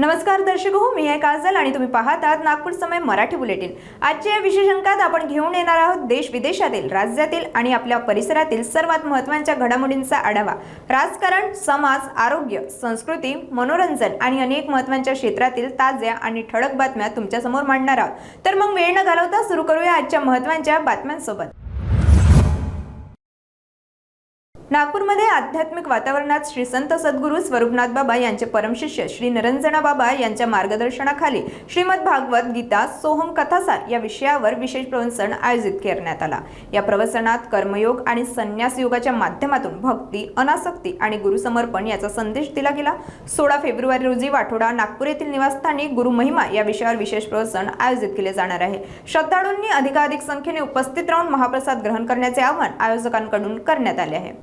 नमस्कार दर्शक हो, मी आहे काजल आणि तुम्ही पाहत आहात नागपूर समय मराठी बुलेटिन। आजच्या विशेष अंकात आपण घेऊन येणार आहोत देश विदेशातील, राज्यातील आणि आपल्या परिसरातील सर्वात महत्त्वाच्या घडामोडींचा आढावा। राजकारण, समाज, आरोग्य, संस्कृती, मनोरंजन आणि अनेक महत्त्वाच्या क्षेत्रातील ताज्या आणि ठळक बातम्या तुमच्या समोर मांडणार आहोत। तर मग वेळ न घालवता सुरू करूया आजच्या महत्त्वाच्या बातम्यांसोबत। नागपूरमध्ये आध्यात्मिक वातावरणात श्री संत सद्गुरू स्वरूपनाथ बाबा यांचे परमशिष्य श्री निरंजना बाबा यांच्या मार्गदर्शनाखाली श्रीमद भागवत गीता सोहम कथासार या विषयावर विशेष प्रवचन आयोजित करण्यात आला। या प्रवचनात कर्मयोग आणि संन्यास योगाच्या माध्यमातून भक्ती, अनासक्ती आणि गुरुसमर्पण याचा संदेश दिला गेला। 16 फेब्रुवारी रोजी वाठोडा नागपूर येथील निवासस्थानी गुरु महिमा या विषयावर विशेष प्रवचन आयोजित केले जाणार आहे। श्रद्धाळूंनी अधिकाधिक संख्येने उपस्थित राहून महाप्रसाद ग्रहण करण्याचे आवाहन आयोजकांकडून करण्यात आले आहे।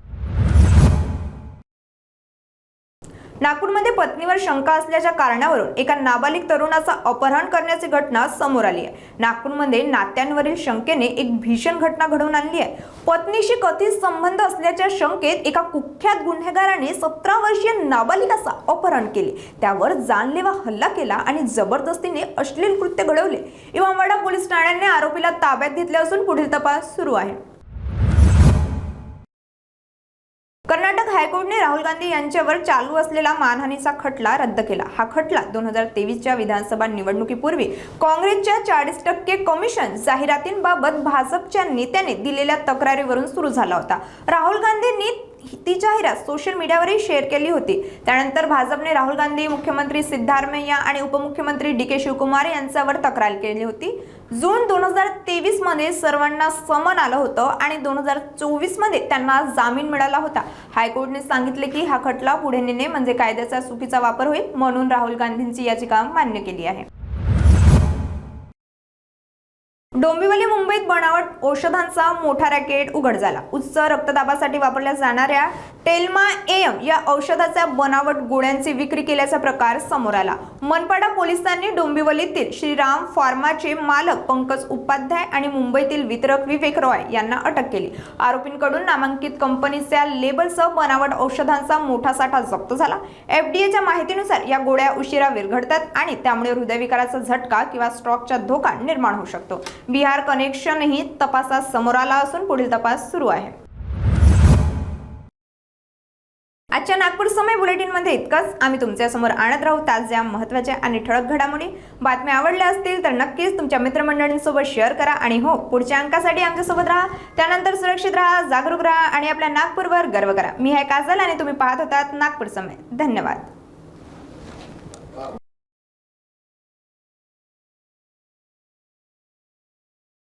नागपूरमध्ये पत्नीवर शंका असल्याच्या कारणावरून एका नाबालिग तरुणाचा अपहरण करण्याची घटना समोर आली आहे। नागपूरमध्ये नात्यांवरील शंकेने एक भीषण घटना घडवून आणली आहे। पत्नीशी कथित संबंध असल्याच्या शंकेत एका कुख्यात गुन्हेगाराने 17 वर्षीय नाबालिकाचा अपहरण केले, त्यावर जानलेवा हल्ला केला आणि जबरदस्तीने अश्लील कृत्य घडवले। इमामवाडा पोलीस ठाण्याने आरोपीला ताब्यात घेतले असून पुढील तपास सुरू आहे। कर्नाटक हायकोर्टाने राहुल गांधी यांच्यावर चालू असलेला मानहानीचा खटला रद्द केला। हा खटला 2023च्या विधानसभा निवडणुकीपूर्वी काँग्रेसच्या 40% कमिशन जाहिरातींबाबत भाजपच्या नेत्याने दिलेल्या तक्रारीवरून सुरू झाला होता। राहुल गांधींनी ती जाहिरात सोशल मीडियावरही शेअर केली होती। त्यानंतर भाजपने राहुल गांधी, मुख्यमंत्री सिद्धारमैया आणि उपमुख्यमंत्री डी.के. शिवकुमार यांच्यावर तक्रार केली होती। जून 2023 मध्ये सर्वांना समन आलं होतं आणि 2024 मध्ये त्यांना जामीन मिळाला होता। हायकोर्टाने सांगितले की हा खटला पुढे नेणे म्हणजे कायद्याचा चुकीचा वापर होईल, म्हणून राहुल गांधींची याचिका मान्य केली आहे। डोंबिवली मुंबईत बनावट औषधांचा मोठा रॅकेट उघड झाला। उच्च रक्तदाबासाठी वापरल्या जाणाऱ्या टेल्मा एम या औषधाच्या बनावट गोळ्यांची विक्री केल्याचा प्रकार समोर आला। मनपाडा पोलिसांनी डोंबिवलीतील श्रीराम फार्माचे मालक पंकज उपाध्याय आणि मुंबईतील वितरक विवेक रॉय यांना अटक केली। आरोपींकडून नामांकित कंपनीच्या लेबलसह बनावट औषधांचा मोठा साठा जप्त झाला। एफडीएच्या माहितीनुसार या गोळ्या उशिरा विरघळतात आणि त्यामुळे हृदयविकाराचा झटका किंवा स्ट्रोकचा धोका निर्माण होऊ शकतो। बिहार कनेक्शनही तपासात समोर आला असून पुढील तपास सुरू आहे। आजच्या नागपूर समय बुलेटिन मध्ये इतकंच। आम्ही तुमच्या समोर आणत राहू ताज्या, महत्त्वाच्या आणि ठळक घडामोडी। बातम्या आवडल्या असतील तर नक्कीच तुमच्या मित्रमंडळींसोबत शेअर करा आणि हो, पुढच्या अंकासाठी आमच्यासोबत राहा। त्यानंतर सुरक्षित राहा, जागरूक राहा आणि आपल्या नागपूरवर गर्व करा। मी आहे काजल आणि तुम्ही पाहत होतात नागपूर समय। धन्यवाद।